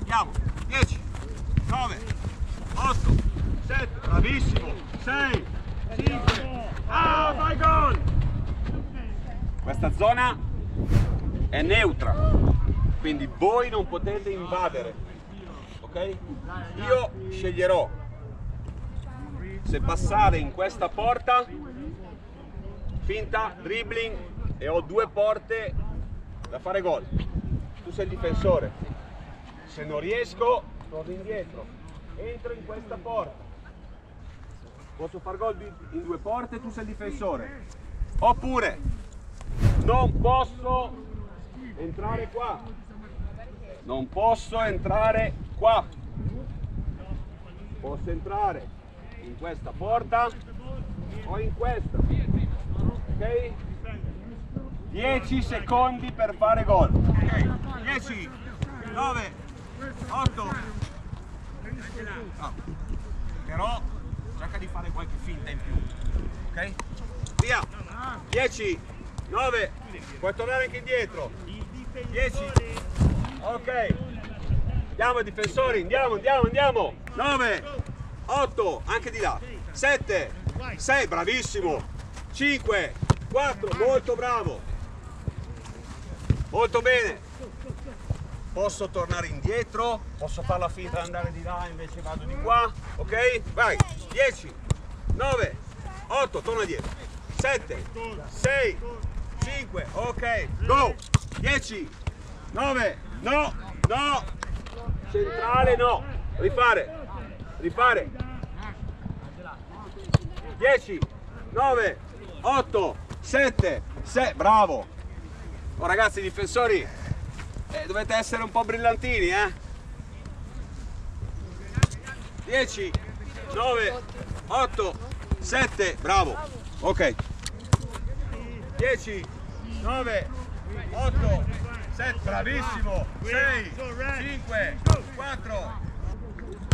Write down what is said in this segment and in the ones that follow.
Andiamo. 10, 9, 8, 7, bravissimo. 6, 5. Ah, vai gol! Questa zona è neutra, quindi voi non potete invadere, ok? Io sceglierò se passare in questa porta, finta, dribbling, e ho due porte da fare gol. Tu sei il difensore, se non riesco torno indietro, entro in questa porta, posso far gol in due porte, tu sei il difensore, oppure non posso entrare qua, non posso entrare qua, posso entrare in questa porta o in questa, ok? 10 secondi per fare gol. Ok, 10, 9, 8. No. Però cerca di fare qualche finta in più, ok? Via. 10, 9, puoi tornare anche indietro. 10, ok. Andiamo difensori, andiamo. 9, 8, anche di là. 7, 6, bravissimo. 5, 4, molto bravo. Molto bene. Posso tornare indietro, posso fare la finta di andare di là, invece vado di qua, ok? Vai, 10, 9, 8, torna dietro. 7, 6, 5, ok, go. 10, 9, no, centrale no, rifare. 10, 9, 8, 7, 6, bravo. Oh, ragazzi difensori, dovete essere un po' brillantini, 10, 9, 8, 7, bravo. Ok. 10, 9, 8, 7, bravissimo. 6, 5, 4.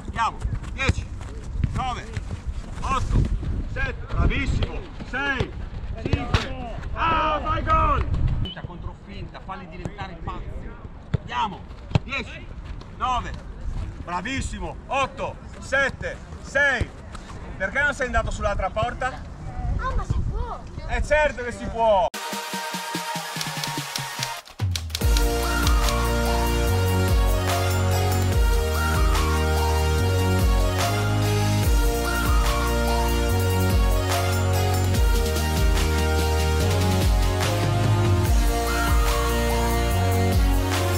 Andiamo. 10, 9, 8, 7, bravissimo. 6, 5. Ah, vai gol! Finta contro finta, falli diventare pazzi. Andiamo. 10, 9, bravissimo. 8, 7, 6. Perché non sei andato sull'altra porta? Ah, ma si può! Certo che si può!